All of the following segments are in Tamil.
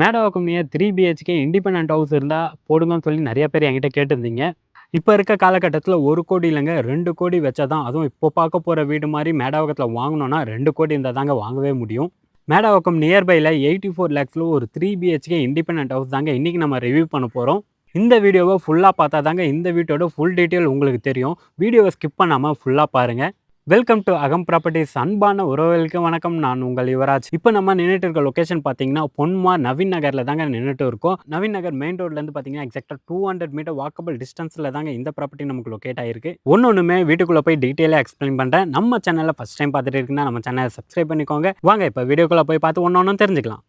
Medavakkam near 3 BHK independent house இருந்தால் போடுங்கன்னு சொல்லி நிறைய பேர் என்கிட்ட கேட்டிருந்தீங்க. இப்போ இருக்க காலகட்டத்தில் 1 கோடி இல்லைங்க 2 கோடி வச்சா தான், அதுவும் இப்போ பார்க்க போகிற வீடு மாதிரி மேடவாக்கத்தில் வாங்கணும்னா 2 கோடி இருந்தால் தாங்க வாங்கவே முடியும். மேடவாக்கம் நியர்பையில் 84 லேக்ஸில் ஒரு 3 பிஹெச்கே இண்டிபெண்டன்ட் ஹவுஸ் தாங்க இன்றைக்கி நம்ம ரிவ்யூ பண்ண போகிறோம். இந்த வீடியோவை ஃபுல்லாக பார்த்தா தாங்க இந்த வீட்டோட ஃபுல் டீட்டெயில் உங்களுக்கு தெரியும். வீடியோவை ஸ்கிப் பண்ணாமல் ஃபுல்லாக பாருங்கள். வெல்கம் டு அகம் ப்ராப்பர்ட்டிஸ். அன்பான உறவுகளுக்கு வணக்கம். நான் உங்கள் யுவராஜ். இப்போ நம்ம நின்றுட்டு இருக்க லொக்கேஷன் பார்த்தீங்கன்னா பொன்மார் நவீன் நகரில் தாங்க நின்றுட்டு இருக்கோம். நவீன் நகர் மெயின் ரோட்லேருந்து பார்த்தீங்கன்னா எக்ஸாக்டாக 200 மீட்டர் வாக்கபிள் டிஸ்டன்ஸில் தாங்க இந்த ப்ராப்பர்ட்டி நமக்கு லொக்கேட் ஆகிருக்கு. ஒன்றுமே வீட்டுக்குள்ளே போய் டீட்டெயிலாக எக்ஸ்பிளைன் பண்ணுறேன். நம்ம சேனலில் ஃபஸ்ட் டைம் பார்த்துட்டு இருக்குன்னா நம்ம சேனலை சப்ஸ்கிரைப் பண்ணிக்கோங்க. வாங்க இப்போ வீடியோக்குள்ளே போய் பார்த்து ஒன்று தெரிஞ்சுக்கலாம்.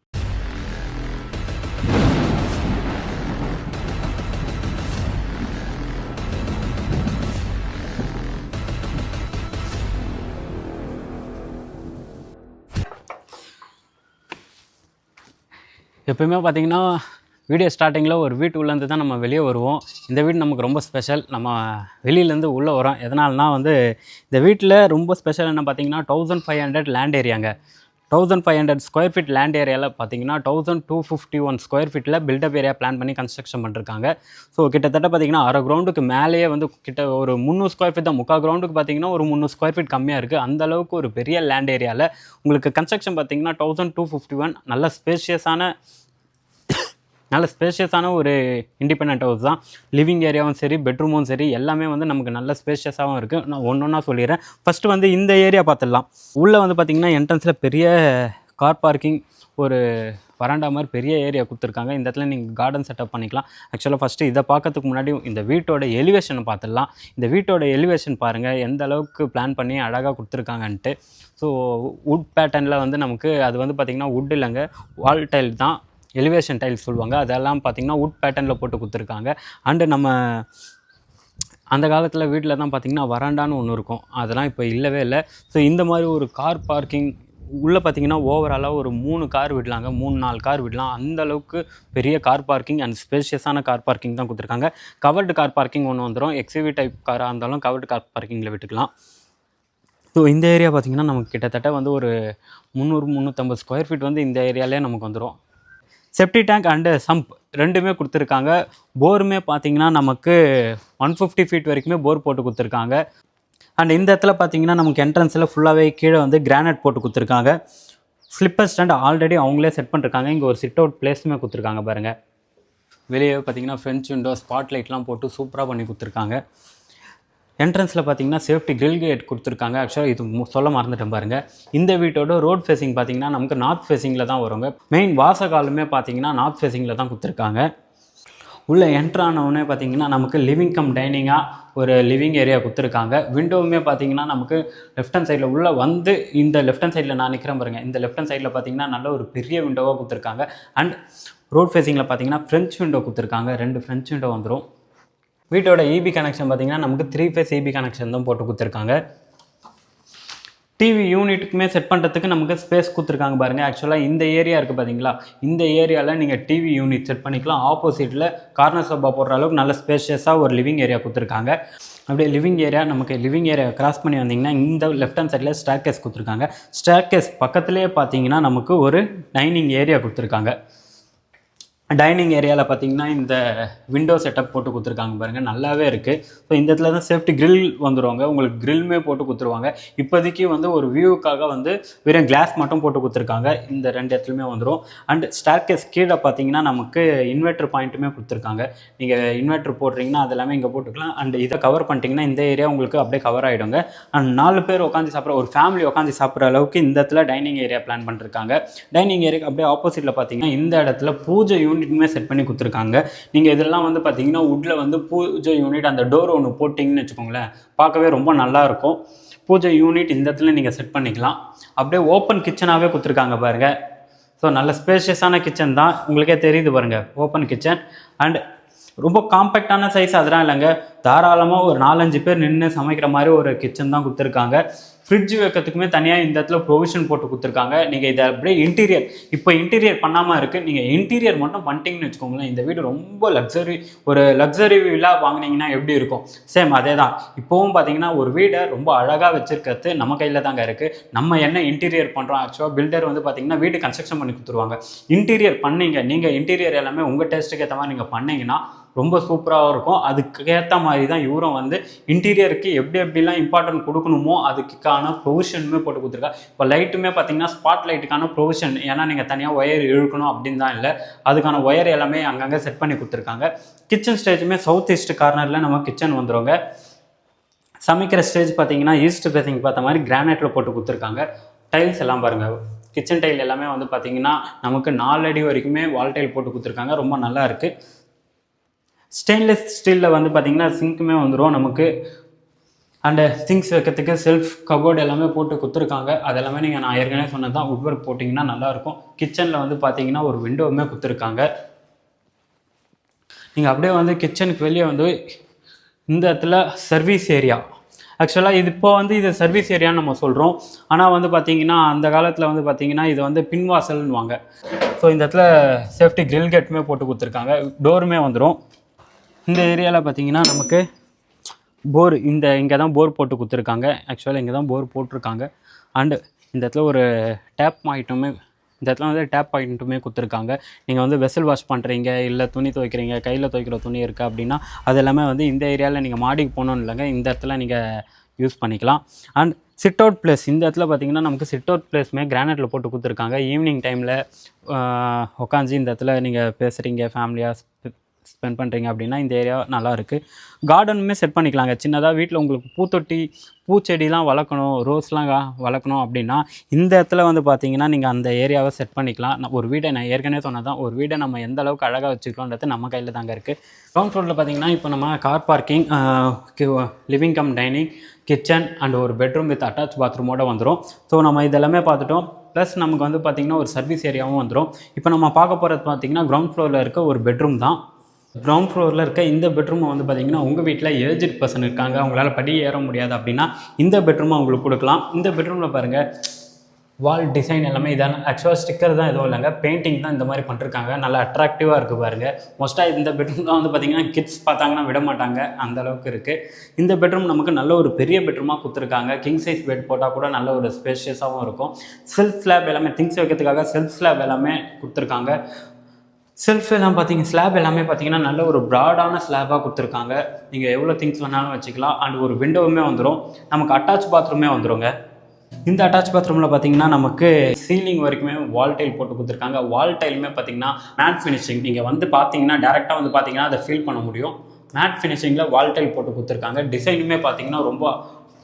எப்பயுமே பார்த்திங்கன்னா வீடியோ ஸ்டார்டிங்கில் ஒரு வீட்டுக்குள்ளேருந்து தான் நம்ம வெளியே வருவோம். இந்த வீடு நமக்கு ரொம்ப ஸ்பெஷல். நம்ம வெளியிலேருந்து உள்ளே வரோம். எதனால்னா இந்த வீட்டில் ரொம்ப ஸ்பெஷல் என்ன பார்த்திங்கன்னா 1500 லேண்ட் ஏரியாங்க. 1500 ஸ்கொயர் ஃபீட் லேண்ட் ஏரியாவில் பார்த்தீங்கன்னா 1251 ஸ்கொயர் ஃபீட்டில் பில்டப் ஏரியா பிளான் பண்ணி கன்ஸ்ட்ரக்ஷன் பண்ணிருக்காங்க. ஸோ கிட்டத்தட்ட பார்த்தீங்கன்னா அரை கிரவுண்டுக்கு மேலேயே கிட்ட ஒரு 300 ஸ்கொயர் ஃபீட் தான். முக்கால் கிரவுண்டுக்கு பார்த்தீங்கன்னா ஒரு 300 ஸ்கொயர் ஃபீட் கம்மியாக இருக்குது. அந்தளவுக்கு ஒரு பெரிய லேண்ட் ஏரியாவில் உங்களுக்கு கன்ஸ்ட்ரக்ஷன் பார்த்தீங்கன்னா 1251 நல்ல ஸ்பேஷியஸான ஒரு இண்டிபெண்டன்ட் ஹவுஸ் தான். லிவிங் ஏரியாவும் சரி, பெட்ரூமும் சரி, எல்லாமே நமக்கு நல்ல ஸ்பேஷியஸாகவும் இருக்குது. நான் ஒன்றா சொல்லிடுறேன். ஃபஸ்ட்டு இந்த ஏரியா பார்த்துடலாம். உள்ளே பார்த்திங்கன்னா என்ட்ரன்ஸில் பெரிய கார் பார்க்கிங், ஒரு வராண்டா மாதிரி பெரிய ஏரியா கொடுத்துருக்காங்க. இந்த இடத்துல நீங்கள் கார்டன் செட்டப் பண்ணிக்கலாம். ஆக்சுவலாக ஃபஸ்ட்டு இதை பார்க்கறதுக்கு முன்னாடி இந்த வீட்டோட எலிவேஷனை பார்த்துடலாம். இந்த வீட்டோட எலிவேஷன் பாருங்கள் எந்த அளவுக்கு பிளான் பண்ணி அழகாக கொடுத்துருக்காங்கன்ட்டு. ஸோ வுட் பேட்டர்னில் நமக்கு அது பார்த்திங்கன்னா வுட் இல்லைங்க, வால் டைல் தான், எலிவேஷன் டைல்ஸ் சொல்லுவாங்க. அதெல்லாம் பார்த்திங்கன்னா வுட் பேட்டர்னில் போட்டு கொடுத்துருக்காங்க. அண்டு நம்ம அந்த காலத்தில் வீட்டில் தான் பார்த்திங்கன்னா வராண்டான்னு ஒன்று இருக்கும். அதெல்லாம் இப்போ இல்லவே இல்லை. ஸோ இந்த மாதிரி ஒரு கார் பார்க்கிங் உள்ளே பார்த்திங்கன்னா ஓவராலாக ஒரு 3 கார் விடலாங்க, 3-4 கார் விடலாம். அந்தளவுக்கு பெரிய கார் பார்க்கிங் அண்ட் ஸ்பேஷியஸான கார் பார்க்கிங் தான் கொடுத்துருக்காங்க. கவர்டு கார் பார்க்கிங் ஒன்று வந்துடும். எக்ஸ்யூவி டைப் காராக இருந்தாலும் கவர்டு கார் பார்க்கிங்கில் விட்டுக்கலாம். ஸோ இந்த ஏரியா பார்த்திங்கன்னா நமக்கு கிட்டத்தட்ட ஒரு 300-350 ஸ்கொயர் ஃபீட் இந்த ஏரியாலே நமக்கு வந்துடும். செப்டி டேங்க் அண்டு சம்ப் ரெண்டுமே கொடுத்துருக்காங்க. போருமே பார்த்திங்கன்னா நமக்கு 150 ஃபீட் வரைக்குமே போர் போட்டு கொடுத்துருக்காங்க. அண்ட் இந்த இடத்துல பார்த்திங்கன்னா நமக்கு என்ட்ரன்ஸில் ஃபுல்லாகவே கீழே கிரானைட் போட்டு கொடுத்துருக்காங்க. ஸ்லிப்பர் ஸ்டாண்ட் ஆல்ரெடி அவங்களே செட் பண்ணிருக்காங்க. இங்கே ஒரு சிட் அவுட் பிளேஸுமே கொடுத்துருக்காங்க பாருங்கள். வெளியே பார்த்திங்கன்னா ஃப்ரெஞ்ச் விண்டோ, ஸ்பாட் லைட்லாம் போட்டு சூப்பராக பண்ணி கொடுத்துருக்காங்க. என்ட்ரன்ஸில் பார்த்தீங்கன்னா சேஃப்டி கிரில் கேட் கொடுத்துருக்காங்க. ஆக்சுவலாக இது சொல்ல மறந்துட்டேன் பாருங்கள். இந்த வீட்டோட ரோட் ஃபேஸிங் பார்த்திங்கன்னா நமக்கு நார்த் ஃபேஸிங்கில் தான் வருங்க. மெயின் வாசகாலுமே பார்த்திங்கன்னா நார்த் ஃபேஸிங்கில் தான் கொடுத்துருக்காங்க. உள்ளே என்ட்ரானவுடனே பார்த்திங்கன்னா நமக்கு லிவிங் கம் டைனிங்காக ஒரு லிவிங் ஏரியா கொடுத்துருக்காங்க. விண்டோவுமே பார்த்திங்கன்னா நமக்கு லெஃப்ட் ஹேண்ட் சைடில் உள்ளே இந்த லெஃப்ட் ஹேண்ட் சைடில் நான் நிற்கிறேன் பாருங்கள். இந்த லெஃப்ட் ஹேண்ட் சைடில் பார்த்திங்கன்னா நல்ல ஒரு பெரிய விண்டோவாக கொடுத்துருக்காங்க. அண்ட் ரோட் ஃபேஸிங்கில் பார்த்திங்கன்னா ஃப்ரெஞ்ச் விண்டோ கொடுத்துருக்காங்க. 2 ஃப்ரெஞ்ச் விண்டோ வந்துடும். வீட்டோட இபி கனெக்ஷன் பார்த்திங்கன்னா நமக்கு 3 ஃபேஸ் இபி கனெக்ஷன் தான் போட்டு கொடுத்துருக்காங்க. டிவி யூனிட்டுக்குமே செட் பண்ணுறதுக்கு நமக்கு ஸ்பேஸ் கொடுத்துருக்காங்க பாருங்கள். ஆக்சுவலாக இந்த ஏரியா இருக்குது பார்த்தீங்களா, இந்த ஏரியாவில் நீங்கள் டிவி யூனிட் செட் பண்ணிக்கலாம். ஆப்போசிட்டில் கார்னர் சோபா போடுற அளவுக்கு நல்ல ஸ்பேஷியஸாக ஒரு லிவிங் ஏரியா கொடுத்துருக்காங்க. அப்படியே லிவிங் ஏரியா கிராஸ் பண்ணி வந்தீங்கன்னா இந்த லெஃப்ட் ஹேண்ட் சைடில் ஸ்டேர் கேஸ் கொடுத்துருக்காங்க. ஸ்டேர் கேஸ் பக்கத்துலேயே பார்த்தீங்கன்னா நமக்கு ஒரு டைனிங் ஏரியா கொடுத்துருக்காங்க. டைனிங் ஏரியாவில் பார்த்திங்கன்னா இந்த விண்டோ செட்டப் போட்டு கொடுத்துருக்காங்க பாருங்கள், நல்லாவே இருக்குது. ஸோ இந்த இடத்துல தான் சேஃப்டி கிரில் வந்துடுவாங்க. உங்களுக்கு கிரில்மே போட்டு கொடுத்துருவாங்க. இப்போதைக்கு ஒரு வியூவுக்காக வெறும் கிளாஸ் மட்டும் போட்டு கொடுத்துருக்காங்க. இந்த 2 இடத்துலையுமே வந்துடும். அண்ட் ஸ்டார்கேஸ் கீழே பார்த்திங்கன்னா நமக்கு இன்வெர்டர் பாயிண்ட்டுமே கொடுத்துருக்காங்க. நீங்கள் இன்வெர்டர் போடுறீங்கன்னா அது எல்லாமே இங்கே போட்டுக்கலாம். அண்ட் இதை கவர் பண்ணிட்டீங்கன்னா இந்த ஏரியா உங்களுக்கு அப்படியே கவர் ஆகிடுங்க. அண்ட் 4 பேர் உட்காந்து சாப்பிட்ற, ஒரு ஃபேமிலி உட்காந்து சாப்பிட்ற அளவுக்கு இந்த இடத்துல டைனிங் ஏரியா பிளான் பண்ணிருக்காங்க. டைனிங் ஏரியா அப்படியே ஆப்போசிட்டில் பார்த்திங்கன்னா இந்த இடத்துல பூஜை யூனிட்டுமே செட் பண்ணி கொடுத்துருக்காங்க. நீங்கள் இதெல்லாம் பார்த்தீங்கன்னா வுட்டில் பூஜை யூனிட் அந்த டோர் ஒன்று போட்டிங்கன்னு வச்சுக்கோங்களேன், பார்க்கவே ரொம்ப நல்லாயிருக்கும். பூஜை யூனிட் இந்த இடத்துல நீங்கள் செட் பண்ணிக்கலாம். அப்படியே ஓப்பன் கிச்சனாகவே கொடுத்துருக்காங்க பாருங்கள். ஸோ நல்ல ஸ்பேஷியஸான கிச்சன் தான், உங்களுக்கே தெரியுது பாருங்கள், ஓப்பன் கிச்சன். அண்ட் ரொம்ப காம்பேக்டான சைஸ் அதெல்லாம் இல்லைங்க, தாராளமாக ஒரு 4-5 பேர் நின்று சமைக்கிற மாதிரி ஒரு கிச்சன் தான் கொடுத்துருக்காங்க. ஃப்ரிட்ஜ் வைக்கிறதுக்குமே தனியாக இந்த இடத்துல ப்ரொவிஷன் போட்டு கொடுத்துருக்காங்க. நீங்கள் இதை அப்படியே இன்டீரியர் இப்போ இன்டீரியர் பண்ணாமல் இருக்குது, நீங்கள் இன்டீரியர் மட்டும் பண்ணிட்டீங்கன்னு வச்சுக்கோங்களேன், இந்த வீடு ரொம்ப லக்ஸரி வீலாக வாங்கினீங்கன்னா எப்படி இருக்கும், சேம் அதே தான். இப்போவும் பார்த்தீங்கன்னா ஒரு வீடை ரொம்ப அழகாக வச்சுருக்கிறது நம்ம கையில் தாங்க இருக்குது. நம்ம என்ன இன்டீரியர் பண்ணுறோம், ஆக்சுவலாக பில்டர் வந்து பார்த்தீங்கன்னா வீடு கன்ஸ்ட்ரக்ஷன் பண்ணி கொடுத்துருவாங்க. இன்டீரியர் பண்ணீங்க, நீங்கள் இன்டீரியர் எல்லாமே உங்கள் டேஸ்ட்டுக்கு ஏற்ற மாதிரி நீங்கள் பண்ணிங்கன்னா ரொம்ப சூப்பராக இருக்கும். அதுக்கேற்ற மாதிரி தான் இவரும் வந்து இன்டீரியருக்கு எப்படிலாம் இம்பார்ட்டன்ட் கொடுக்கணுமோ அதுக்கான ப்ரொவிஷனுமே போட்டு கொடுத்துருக்கா. இப்போ லைட்டுமே பார்த்தீங்கன்னா ஸ்பாட் லைட்டுக்கான ப்ரொவிஷன், ஏன்னா நீங்கள் தனியாக ஒயர் இழுக்கணும் அப்படின்னு தான் இல்லை, அதுக்கான ஒயர் எல்லாமே அங்கங்கே செட் பண்ணி கொடுத்துருக்காங்க. கிச்சன் ஸ்டேஜுமே சவுத் ஈஸ்ட் கார்னரில் நம்ம கிச்சன் வந்துடுங்க. சமைக்கிற ஸ்டேஜ் பார்த்தீங்கன்னா ஈஸ்ட் ஃபேசிங் பார்த்த மாதிரி கிரானைட்டில் போட்டு கொடுத்துருக்காங்க. டைல்ஸ் எல்லாம் பாருங்கள், கிச்சன் டைல் எல்லாமே வந்து பார்த்தீங்கன்னா நமக்கு 4 அடி வரைக்குமே வால் டைல் போட்டு கொடுத்துருக்காங்க, ரொம்ப நல்லா இருக்குது. ஸ்டெயின்லெஸ் ஸ்டீலில் வந்து பார்த்திங்கன்னா சிங்க்குமே வந்துடும் நமக்கு. அண்டு திங்ஸ் வைக்கிறதுக்கு செல்ஃப் கபோர்டு எல்லாமே போட்டு கொடுத்துருக்காங்க. அதெல்லாமே நீங்கள் நான் ஏற்கனவே சொன்னது தான், உட் ஒர்க் போட்டிங்கன்னா நல்லாயிருக்கும். கிச்சனில் வந்து பார்த்திங்கன்னா ஒரு விண்டோவுமே கொடுத்துருக்காங்க. நீங்கள் அப்படியே வந்து கிச்சனுக்கு வெளியே வந்து இந்த இடத்துல சர்வீஸ் ஏரியா, ஆக்சுவலாக இது இப்போ வந்து இது சர்வீஸ் ஏரியான்னு நம்ம சொல்கிறோம், ஆனால் வந்து பார்த்திங்கன்னா அந்த காலத்தில் வந்து பார்த்திங்கன்னா இது வந்து பின்வாசல்னுவாங்க. ஸோ இந்த இடத்துல சேஃப்டி கிரில் கேட்டுமே போட்டு கொடுத்துருக்காங்க, டோருமே வந்துடும். இந்த ஏரியாவில் பார்த்தீங்கன்னா நமக்கு போர் இங்கே தான் போர் போட்டு கொடுத்துருக்காங்க. ஆக்சுவலாக இங்கே தான் போர் போட்டிருக்காங்க. அண்டு இந்த இடத்துல ஒரு டேப் பாயிண்ட்டுமே, இந்த இடத்துல வந்து டேப் பாயிண்ட்டுமே கொடுத்துருக்காங்க. நீங்கள் வந்து வெசல் வாஷ் பண்ணுறீங்க, இல்லை துணி துவைக்கிறீங்க, கையில் துவைக்கிற துணி இருக்குது அப்படின்னா அது எல்லாமே வந்து இந்த ஏரியாவில் நீங்கள் மாடிக்கு போகணுன்னு இல்லைங்க, இந்த இடத்துல நீங்கள் யூஸ் பண்ணிக்கலாம். அண்ட் சிட் அவுட் பிளேஸ், இந்த இடத்துல பார்த்தீங்கன்னா நமக்கு சிட் அவுட் பிளேஸுமே கிரானைட்டில் போட்டு கொடுத்துருக்காங்க. ஈவினிங் டைமில் உட்காந்து இந்த இடத்துல நீங்கள் பேசுகிறீங்க, ஃபேமிலியாக ஸ்பெண்ட் பண்ணுறீங்க அப்படின்னா இந்த ஏரியா நல்லா இருக்குது. கார்டனுமே செட் பண்ணிக்கலாங்க. சின்னதாக வீட்டில் உங்களுக்கு பூத்தொட்டி பூச்செடிலாம் வளர்க்கணும், ரோஸ்லாம் வளர்க்கணும் அப்படின்னா இந்த இடத்துல வந்து பார்த்தீங்கன்னா நீங்கள் அந்த ஏரியாவை செட் பண்ணிக்கலாம். ஒரு வீடை நான் ஏற்கனவே சொன்னதான், ஒரு வீடை நம்ம எந்த அளவுக்கு அழகாக வச்சுக்கலான்றது நம்ம கையில் தாங்க இருக்குது. கிரவுண்ட் ஃப்ளோரில் பார்த்தீங்கன்னா இப்போ நம்ம car parking, living come dining, kitchen and ஒரு பெட்ரூம் வித் அட்டாச் பாத்ரூமோடு வந்துடும். ஸோ நம்ம இதெல்லாமே பார்த்துட்டோம். ப்ளஸ் நமக்கு வந்து பார்த்திங்கன்னா ஒரு சர்வீஸ் ஏரியாவும் வந்துடும். இப்போ நம்ம பார்க்க போகிறது பார்த்திங்கன்னா கிரவுண்ட் ஃப்ளோரில் இருக்க ஒரு பெட்ரூம் தான். கிரவுண்ட் ஃப்ளோரில் இருக்க இந்த பெட்ரூமை வந்து பார்த்திங்கன்னா உங்கள் வீட்டில் ஏஜ்ட் பர்சன் இருக்காங்க, அவங்களால படி ஏற முடியாது அப்படின்னா இந்த பெட்ரூமை அவங்களுக்கு கொடுக்கலாம். இந்த பெட்ரூமில் பாருங்கள் வால் டிசைன் எல்லாமே இதான, ஆக்சுவலாக ஸ்டிக்கர் தான் எதுவும் இல்லைங்க, பெயிண்டிங் தான் இந்த மாதிரி பண்ணிருக்காங்க, நல்லா அட்ராக்டிவாக இருக்குது பாருங்கள். மோஸ்ட்டாக இந்த பெட்ரூம் தான் வந்து பார்த்திங்கன்னா கிட்ஸ் பார்த்தாங்கன்னா விட மாட்டாங்க, அந்த அளவுக்கு இருக்குது. இந்த பெட்ரூம் நமக்கு நல்ல ஒரு பெரிய பெட்ரூமாக கொடுத்துருக்காங்க. கிங் சைஸ் பெட் போட்டால் கூட நல்ல ஒரு ஸ்பேஷியஸாகவும் இருக்கும். செல்ஃப் ஸ்லாப் எல்லாமே திங்ஸ் வைக்கிறதுக்காக செல்ஃப் ஸ்லாப் எல்லாமே கொடுத்துருக்காங்க. செல்ஃப் எல்லாம் ஸ்லாப் எல்லாமே பார்த்தீங்கன்னா நல்ல ஒரு ப்ராடான ஸ்லாபாக கொடுத்துருக்காங்க. நீங்கள் எவ்வளோ திங்ஸ் வேணாலும் வச்சுக்கலாம். அண்ட் ஒரு விண்டோவுமே வந்துடும். நமக்கு அட்டாச் பாத்ரூமே வந்துடுங்க. இந்த அட்டாச் பாத்ரூமில் பார்த்தீங்கன்னா நமக்கு சீலிங் வரைக்குமே வால் டைல் போட்டு கொடுத்துருக்காங்க. வால் டைலுமே பார்த்தீங்கன்னா மேட் ஃபினிஷிங், நீங்கள் வந்து பார்த்தீங்கன்னா டேரெக்டாக வந்து பார்த்தீங்கன்னா அதை ஃபீல் பண்ண முடியும். மேட் ஃபினிஷிங்கில் வால் டைல் போட்டு கொடுத்துருக்காங்க. டிசைனுமே பார்த்தீங்கன்னா ரொம்ப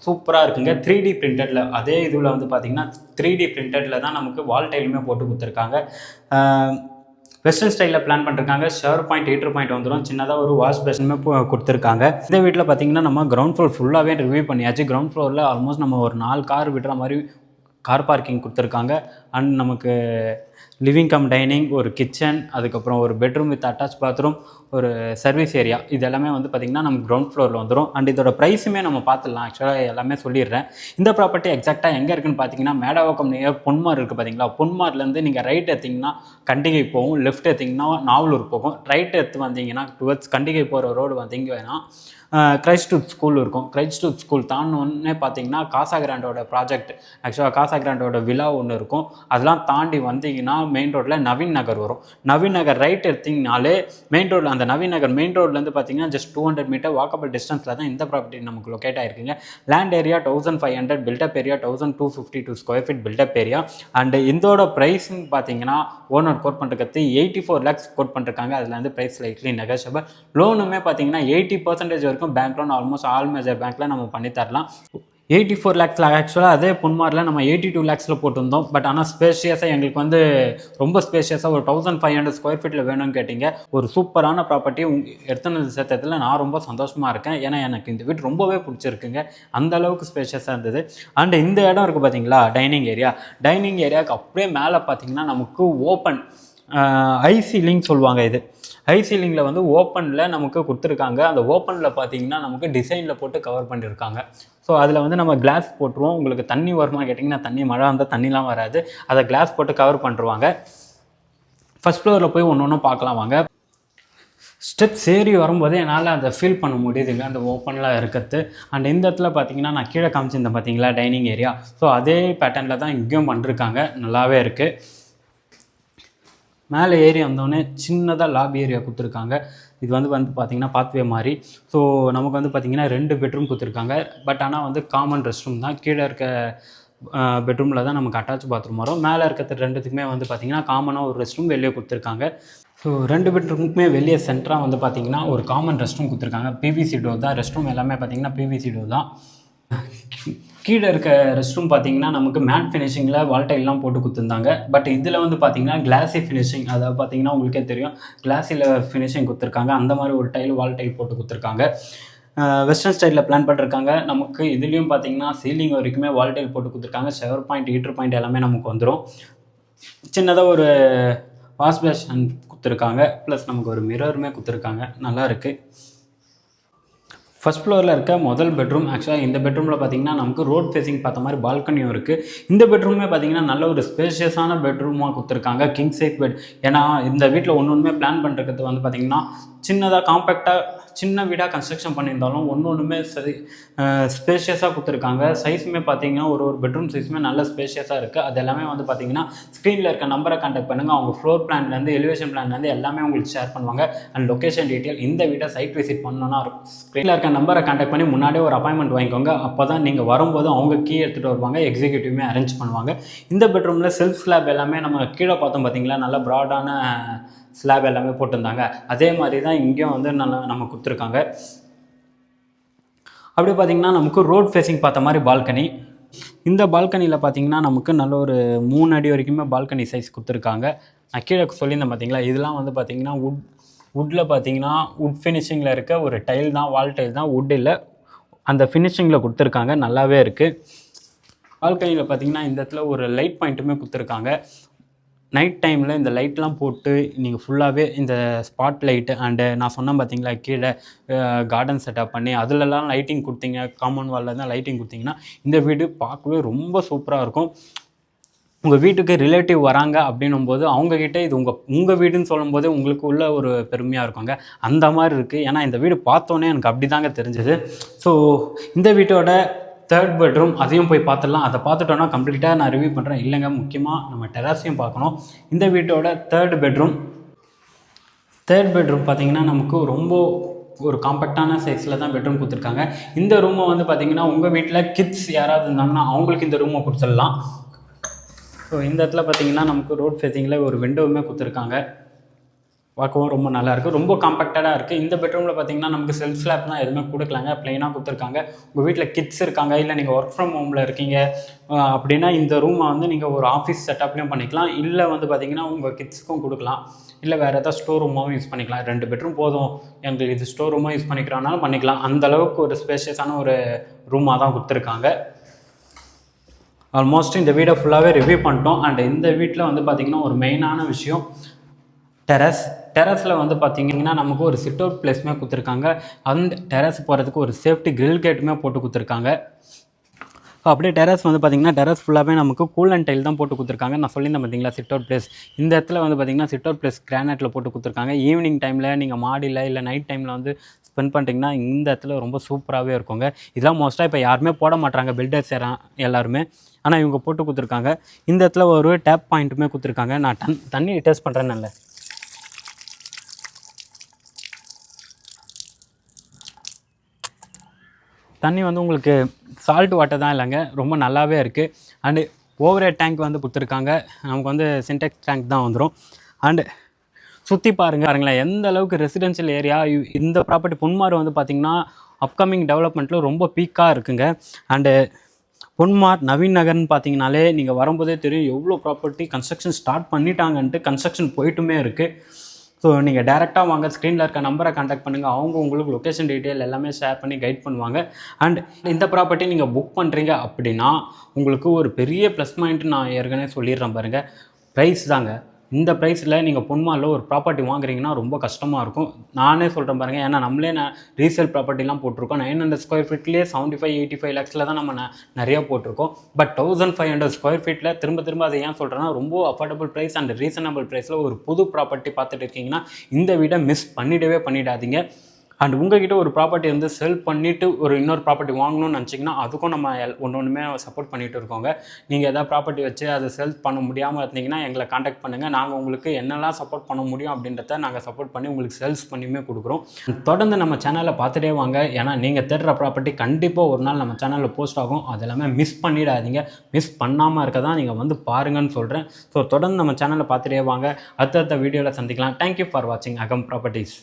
சூப்பராக இருக்குங்க. 3D பிரிண்டடில், அதே இதில் வந்து பார்த்தீங்கன்னா 3D பிரிண்டடில் தான் நமக்கு வால் டைலுமே போட்டு கொடுத்துருக்காங்க. வெஸ்டர்ன் ஸ்டைலில் பிளான் பண்ணிருக்காங்க. ஷவர் பாயிண்ட், ஹீட்டர் பாயிண்ட் வந்துடும். சின்னதாக ஒரு வாஷ் பேஷனுமே கொடுத்துருக்காங்க. இந்த வீட்டில் பார்த்தீங்கன்னா நம்ம கிரவுண்ட் ஃப்ளோர் ஃபுல்லாகவே ரிவ்யூ பண்ணியாச்சு. கிரவுண்ட் ஃப்ளோரில் ஆல்மோஸ்ட் நம்ம ஒரு 4 கார் விடுற மாதிரி கார் பார்க்கிங் கொடுத்துருக்காங்க. அண்ட் நமக்கு லிவிங் கம் டைனிங், ஒரு கிச்சன், அதுக்கப்புறம் ஒரு பெட்ரூம் வித் அட்டாச் பாத்ரூம், ஒரு சர்வீஸ் ஏரியா, இது எல்லாமே வந்து பார்த்திங்கன்னா நம்ம கிரவுண்ட் ஃப்ளோரில் வந்துடும். அண்ட் இதோட ப்ரைஸுமே நம்ம பார்த்துடலாம். ஆக்சுவலாக எல்லாமே சொல்லிடுறேன். இந்த ப்ராப்பர்ட்டி எக்ஸாக்டாக எங்கே இருக்குன்னு பார்த்தீங்கன்னா மேடவாக்கம் நியர் பொன்மார் இருக்குது பார்த்தீங்களா, பொன்மார்லேருந்து நீங்கள் ரைட் எடுத்திங்கன்னா கண்டிகை போகும், லெஃப்ட் எடுத்திங்கன்னா நாவலூர் போகும், ரைட் எடுத்து வந்தீங்கன்னா டுவர்ட்ஸ் கண்டிகை போகிற ரோடு வந்தீங்கன்னா கிரைஸ்ட் ஸ்கூல் இருக்கும். கிரைஸ்ட் ஸ்கூல் தாண்டோன்னே பார்த்தீங்கன்னா காசா கிராண்டோட ப்ராஜெக்ட், ஆக்சுவலாக காசா கிராண்டோட விழா ஒன்று இருக்கும். அதெல்லாம் தாண்டி வந்தீங்கன்னா மெயின் ரோட்டில் நவீன் நகர் வரும். நவீன் நகர் ரைட் எடுத்திங்கனாலே மெயின் ரோடில், அந்த நவீன் நகர் மெயின் ரோட்லேருந்து பார்த்தீங்கன்னா ஜஸ்ட் 200 மீட்டர் வாக்கபிள் டிஸ்டன்ஸில் தான் இந்த ப்ராப்பர்ட்டி நமக்கு லொக்கேட் ஆகிருக்குங்க. Land area 1500, built-up area 1252 square feet built-up area. And இதோட ப்ரைஸ்ன்னு பார்த்தீங்கன்னா ஓனர் கோட் பண்ணுறது 84 lakhs கோட் பண்ணிருக்காங்க. அதில் வந்து ப்ரைஸ் லைட்லி நெகோஷியபிள். லோனுமே பார்த்தீங்கன்னா 80% வரைக்கும் bank loan almost all major பேங்க்கில் நம்ம பண்ணி தரலாம். 84 lakhs. ஆக்சுவலாக அதே பொன்மாரில் நம்ம 82 lakhsல போட்டிருந்தோம். பட் ஆனால் ஸ்பேஷியஸாக எங்களுக்கு வந்து ரொம்ப ஸ்பேஷியஸாக ஒரு 1500 ஸ்கொயர் ஃபீட்டில் வேணும்னு கேட்டிங்க. ஒரு சூப்பரான ப்ராப்பர்ட்டி எடுத்துனது சேர்த்ததில் நான் ரொம்ப சந்தோஷமாக இருக்கேன். ஏன்னா எனக்கு இந்த வீடு ரொம்பவே பிடிச்சிருக்குங்க, அந்த அளவுக்கு ஸ்பேஷியஸாக இருந்தது. அண்ட் இந்த இடம் இருக்குது பார்த்தீங்களா, டைனிங் ஏரியாவுக்கு அப்படியே மேலே பார்த்தீங்கன்னா நமக்கு ஓப்பன் ஐ சீலிங் சொல்லுவாங்க. இது ஐ சீலிங்கில் வந்து ஓப்பனில் நமக்கு கொடுத்துருக்காங்க. அந்த ஓப்பனில் பார்த்தீங்கன்னா நமக்கு டிசைனில் போட்டு கவர் பண்ணியிருக்காங்க. ஸோ அதில் வந்து நம்ம கிளாஸ் போட்டுருவோம். உங்களுக்கு தண்ணி வருமா கேட்டிங்கன்னா தண்ணி மழை வந்தால் தண்ணிலாம் வராது. அதை கிளாஸ் போட்டு கவர் பண்ணிருவாங்க. ஃபஸ்ட் ஃப்ளோரில் போய் ஒன்று ஒன்றும் பார்க்கலாம் வாங்க. ஸ்டெப்ஸ் ஏறி வரும்போதே என்னால் அதை ஃபீல் பண்ண முடியுதுங்க, அந்த ஓப்பனில் இருக்கிறது. அண்ட் இந்த இடத்துல பார்த்தீங்கன்னா நான் கீழே காமிச்சிருந்தேன் பார்த்தீங்களா டைனிங் ஏரியா. ஸோ அதே பேட்டர்னில் தான் இங்கேயும் பண்ணிருக்காங்க. நல்லாவே இருக்குது. மேலே ஏறி வந்தோடனே சின்னதாக லாபி ஏரியா கொடுத்துருக்காங்க. இது வந்து பார்த்திங்கன்னா பாத்வே மாதிரி. ஸோ நமக்கு வந்து பார்த்திங்கன்னா 2 பெட்ரூம் கொடுத்துருக்காங்க. பட் ஆனால் வந்து காமன் ரெஸ்ட் ரூம் தான். கீழே இருக்க பெட்ரூமில் தான் நமக்கு அட்டாச் பாத்ரூம் வரும். மேலே இருக்கிறது 2த்துக்குமே வந்து பார்த்திங்கன்னா காமனாக ஒரு ரெஸ்ட் ரூம் வெளியே கொடுத்துருக்காங்க. ஸோ 2 பெட்ரூமுக்குமே வெளியே சென்டராக வந்து பார்த்திங்கன்னா ஒரு காமன் ரெஸ்ட் ரூம் கொடுத்துருக்காங்க. பிவிசி டோர் தான். ரெஸ்ட் ரூம் எல்லாமே பார்த்திங்கன்னா பிவிசி டோர் தான். கீழே இருக்க ரெஸ்ட் ரூம் பார்த்தீங்கன்னா நமக்கு மேட் ஃபினிஷிங்கில் வால்டைல்லாம் போட்டு கொடுத்துருந்தாங்க. பட் இதில் வந்து பார்த்தீங்கன்னா கிளாஸி ஃபினிஷிங், அதாவது பார்த்தீங்கன்னா உங்களுக்கே தெரியும் கிளாஸியில் ஃபினிஷிங் கொடுத்துருக்காங்க. அந்த மாதிரி ஒரு டைல் வால் டைல் போட்டு கொடுத்துருக்காங்க. வெஸ்டர்ன் ஸ்டைலில் பிளான் பண்ணிருக்காங்க. நமக்கு இதுலேயும் பார்த்தீங்கன்னா சீலிங் வரைக்குமே வால் டைல் போட்டு கொடுத்துருக்காங்க. ஷவர் பாயிண்ட், ஹீட்டர் பாயிண்ட் எல்லாமே நமக்கு வந்துடும். சின்னதாக ஒரு வாஷ் பேஷன் கொடுத்துருக்காங்க. ப்ளஸ் நமக்கு ஒரு மிரருமே கொடுத்துருக்காங்க. நல்லா இருக்குது. ஃபஸ்ட் ஃப்ளோரில் இருக்க முதல் பெட்ரூம். ஆக்சுவலாக இந்த பெட்ரூமில் பார்த்திங்கன்னா நமக்கு ரோட் ஃபேஸிங் பார்த்த மாதிரி பால்கனியும் இருக்குது. இந்த பெட்ரூமே பார்த்திங்கன்னா நல்ல ஒரு ஸ்பேஷியஸான பெட்ரூமாக கொடுத்துருக்காங்க. King size bed. ஏன்னா இந்த வீட்டில் ஒன்றுமே பிளான் பண்ணுறது வந்து பார்த்திங்கன்னா சின்னதாக காம்பேக்டாக சின்ன வீடாக கன்ஸ்ட்ரக்ஷன் பண்ணியிருந்தாலும் ஒன்றுமே சரி ஸ்பேஷியஸாக கொடுத்துருக்காங்க. சைஸுமே பார்த்திங்கன்னா ஒரு பெட்ரூம் சைஸுமே நல்ல ஸ்பேஷியஸாக இருக்குது. அது எல்லாமே வந்து பார்த்திங்கன்னா ஸ்க்ரீனில் இருக்க நம்பரை கான்டாக்ட் பண்ணுங்கள். அவங்க ஃப்ளோர் பிளான்லேருந்து எலிவேஷன் பிளான்லேருந்து எல்லாமே உங்களுக்கு ஷேர் பண்ணுவாங்க. அண்ட் லொக்கேஷன் டீட்டெயில் இந்த வீட்டை சைட் விசிட் பண்ணணும்னா ஸ்க்ரீனில் இருக்க நம்பரை கான்டாக்ட் பண்ணி முன்னாடியே ஒரு அப்பாயின்மெண்ட் வாங்கிக்கோங்க. அப்போ தான் நீங்கள் வரும்போது அவங்க கீ எடுத்துகிட்டு வருவாங்க. எக்ஸிக்யூட்டிவ்மே அரேஞ்ச் பண்ணுவாங்க. இந்த பெட்ரூமில் செல்ஃப் ஸ்லாப் எல்லாமே நம்ம கீழே பார்த்தோம் பார்த்திங்களா, நல்ல ப்ராடான ஸ்லாப் எல்லாமே போட்டிருந்தாங்க. அதே மாதிரி தான் இங்கேயும் வந்து நம்ம கொடுத்துருக்காங்க. அப்படி பார்த்திங்கன்னா நமக்கு ரோட் ஃபேஸிங் பார்த்த மாதிரி பால்கனி. இந்த பால்கனியில் பார்த்திங்கன்னா நமக்கு நல்ல ஒரு 3 அடி வரைக்குமே பால்கனி சைஸ் கொடுத்துருக்காங்க. நான் கீழே சொல்லியிருந்தேன் பார்த்திங்களா, இதெல்லாம் வந்து பார்த்திங்கன்னா வுட்டில் பார்த்திங்கன்னா வுட் ஃபினிஷிங்கில் இருக்க ஒரு டைல் தான், வால் டைல் தான், வுட் இல்லை, அந்த ஃபினிஷிங்கில் கொடுத்துருக்காங்க. நல்லாவே இருக்குது. பால்கனியில் பார்த்திங்கன்னா இந்த இடத்துல ஒரு லைட் பாயிண்ட்டுமே கொடுத்துருக்காங்க. நைட் டைமில் இந்த லைட்லாம் போட்டு நீங்கள் ஃபுல்லாகவே இந்த ஸ்பாட் லைட்டு அண்டு நான் சொன்னேன் பார்த்தீங்களா கீழே கார்டன் செட்டப் பண்ணி அதிலெல்லாம் லைட்டிங் கொடுத்தீங்க, காமன் வாலில் தான் லைட்டிங் கொடுத்தீங்கன்னா இந்த வீடு பார்க்கவே ரொம்ப சூப்பராக இருக்கும். உங்கள் வீட்டுக்கு ரிலேட்டிவ் வராங்க அப்படின்னும்போது அவங்கக்கிட்ட இது உங்கள் வீடுன்னு சொல்லும்போது உங்களுக்கு உள்ள ஒரு பெருமையாக இருக்குங்க. அந்த மாதிரி இருக்குது. ஏன்னா இந்த வீடு பார்த்தோன்னே எனக்கு அப்படி தாங்க தெரிஞ்சுது. ஸோ இந்த வீட்டோட 3rd பெட்ரூம் அதையும் போய் பார்த்துடலாம். அதை பார்த்துட்டோன்னா கம்ப்ளீட்டாக நான் ரிவ்யூ பண்ணுறேன். இல்லைங்க, முக்கியமாக நம்ம டெராஸையும் பார்க்கணும். இந்த வீட்டோட 3rd பெட்ரூம் பார்த்திங்கன்னா நமக்கு ரொம்ப ஒரு காம்பேக்டான சைஸில் தான் பெட்ரூம் கொடுத்துருக்காங்க. இந்த ரூமை வந்து பார்த்திங்கன்னா உங்கள் வீட்டில் கிட்ஸ் யாராவது இருந்தாங்கன்னா அவங்களுக்கு இந்த ரூமை கொடுத்துடலாம். ஸோ இந்த இடத்துல பார்த்திங்கன்னா நமக்கு ரோட் ஃபேஸிங்கில் ஒரு விண்டோவுமே கொடுத்துருக்காங்க. பார்க்கவும் ரொம்ப நல்லாயிருக்கு. ரொம்ப காம்பேக்டடாக இருக்குது. இந்த பெட்ரூமில் பார்த்திங்கன்னா நமக்கு செல்ஃப் ஸ்லாப்லாம் எதுவுமே கொடுக்கலாங்க, ப்ளைனாக கொடுத்துருக்காங்க. உங்கள் வீட்டில் கிட்ஸ் இருக்காங்க, இல்லை நீங்கள் ஒர்க் ஃப்ரம் ஹோமில் இருக்கீங்க அப்படின்னா இந்த ரூமை வந்து நீங்கள் ஒரு ஆஃபீஸ் செட்டப்லேயும் பண்ணிக்கலாம். இல்லை வந்து பார்த்திங்கன்னா உங்கள் கிட்ஸுக்கும் கொடுக்கலாம். இல்லை வேறு ஏதாவது ஸ்டோர் ரூமாகவும் யூஸ் பண்ணிக்கலாம். 2 பெட்ரூம் போதும் எங்களுக்கு, இது ஸ்டோர் ரூமாக யூஸ் பண்ணிக்கிறோன்னாலும் பண்ணிக்கலாம். அந்தளவுக்கு ஒரு ஸ்பேஷியஸான ஒரு ரூமாக தான் கொடுத்துருக்காங்க. ஆல்மோஸ்ட் இந்த வீடை ஃபுல்லாகவே ரிவ்யூ பண்ணிட்டோம். அண்ட் இந்த வீட்டில் வந்து பார்த்திங்கன்னா ஒரு மெயினான விஷயம் டெரஸில் வந்து பார்த்திங்கன்னா நமக்கு ஒரு சிட் அவுட் பிளேஸுமே கொடுத்துருக்காங்க. அந்த டெரஸ் போகிறதுக்கு ஒரு சேஃப்டி கிரில் கேட்டுமே போட்டு கொடுத்துருக்காங்க. அப்படியே டெரஸ் வந்து பார்த்திங்கன்னா டெரஸ் ஃபுல்லாகவே நமக்கு கூல் அண்ட் டைல் தான் போட்டு கொடுத்துருக்காங்க. நான் சொல்லியிருந்தேன் பார்த்திங்களா சிட் அவுட் பிளேஸ். இந்த இடத்துல வந்து பார்த்திங்கன்னா சிட் அவுட் பிளேஸ் கிரானைட்டில் போட்டு கொடுத்துருக்காங்க. ஈவினிங் டைமில் நீங்கள் மாடியில் இல்லை நைட் டைமில் வந்து ஸ்பெண்ட் பண்ணிட்டீங்கன்னா இந்த இடத்துல ரொம்ப சூப்பராகவே இருக்குங்க. இதெல்லாம் மோஸ்ட்டாக இப்போ யாருமே போட மாட்டாங்க, பில்டர்ஸ் எல்லாருமே. ஆனால் இவங்க போட்டு கொடுத்துருக்காங்க. இந்த இடத்துல ஒரு டேப் பாயிண்ட்டுமே கொடுத்துருக்காங்க. நான் தண்ணி டெஸ்ட் பண்ணுறேன்னு இல்லை. தண்ணி வந்து உங்களுக்கு சால்ட் வாட்டர் தான் இல்லைங்க, ரொம்ப நல்லாவே இருக்குது. அண்டு ஓவர்ஹெட் டேங்க் வந்து கொடுத்துருக்காங்க. நமக்கு வந்து சின்டெக்ஸ் டேங்க் தான் வந்துடும். அண்டு சுற்றி பாருங்களேன் எந்த அளவுக்கு ரெசிடென்ஷியல் ஏரியா. இந்த ப்ராப்பர்ட்டி பொன்மார் வந்து பார்த்திங்கன்னா அப்கமிங் டெவலப்மெண்ட்டில் ரொம்ப பீக்காக இருக்குங்க. அண்டு பொன்மார் நவீன் நகர்னு பார்த்தீங்கனாலே நீங்கள் வரும்போதே தெரியும் எவ்வளோ ப்ராப்பர்ட்டி கன்ஸ்ட்ரக்ஷன் ஸ்டார்ட் பண்ணிட்டாங்கன்ட்டு. கன்ஸ்ட்ரக்ஷன் போயிட்டுமே இருக்குது. ஸோ நீங்கள் டேரெக்டாக வாங்க, ஸ்க்ரீனில் இருக்க நம்பரை கான்டாக்ட் பண்ணுங்கள். அவங்க உங்களுக்கு லொக்கேஷன் டீட்டெயில் எல்லாமே ஷேர் பண்ணி கைட் பண்ணுவாங்க. அண்ட் இந்த ப்ராப்பர்ட்டி நீங்கள் புக் பண்ணுறீங்க அப்படின்னா உங்களுக்கு ஒரு பெரிய ப்ளஸ் பாயிண்ட் நான் ஏற்கனவே சொல்லிடுறேன் பாருங்கள், ப்ரைஸ் தாங்க. இந்த ப்ரைஸில் நீங்கள் பொன்மாலில் ஒரு ப்ராப்பர்ட்டி வாங்குறீங்கன்னா ரொம்ப கஷ்டமாக இருக்கும். நானே சொல்கிறேன் பாருங்கள், ஏன்னா நம்மளே ரீசேல் ப்ராப்பர்ட்டிலாம் போட்டிருக்கோம். 900 ஸ்கொயர் ஃபீட்லேயே 75-85 லேக்ஸில் தான் நம்ம நிறையா போட்டிருக்கோம். பட் 1500 ஸ்கொயர் ஃபீட்டில் திரும்ப அதை ஏன் சொல்கிறேன்னா, ரொம்ப அஃபோர்டபுள் ப்ரைஸ் அண்ட் ரீசனபிள் ப்ரைஸில் ஒரு புது ப்ராப்பர்ட்டி பார்த்துட்டு இருக்கீங்கன்னா இந்த வீடை மிஸ் பண்ணிடாதீங்க. அண்ட் உங்கள்கிட்ட ஒரு ப்ராப்பர்ட்டி வந்து செல் பண்ணிவிட்டு ஒரு இன்னொரு ப்ராப்பர்ட்டி வாங்கணும்னு நினச்சிங்கன்னா அதுக்கும் நம்ம ஒன்றுமே சப்போர்ட் பண்ணிகிட்டு இருக்கோங்க. நீங்கள் எதாவது ப்ராப்பர்ட்டி வச்சு அதை செல் பண்ண முடியாமல் இருந்தீங்கன்னா எங்களை காண்டாக்ட் பண்ணுங்கள். நாங்கள் உங்களுக்கு என்னெல்லாம் சப்போர்ட் பண்ண முடியும் அப்படின்றத நாங்கள் சப்போர்ட் பண்ணி உங்களுக்கு சேல்ஸ் பண்ணியுமே கொடுக்குறோம். தொடர்ந்து நம்ம சேனலை பார்த்துட்டே வாங்க. ஏன்னா நீங்கள் தேடுற ப்ராப்பர்ட்டி கண்டிப்பாக ஒரு நாள் நம்ம சேனலில் போஸ்ட் ஆகும். அது எல்லாமே மிஸ் பண்ணிடாதீங்க. மிஸ் பண்ணாமல் இருக்க தான் நீங்கள் வந்து பாருங்கன்னு சொல்கிறேன். ஸோ தொடர்ந்து நம்ம சேனலை பார்த்துட்டே வாங்க. அடுத்த வீடியோவில் சந்திக்கலாம். தேங்க்யூ ஃபார் வாட்சிங் அகம் ப்ராப்பர்ட்டிஸ்.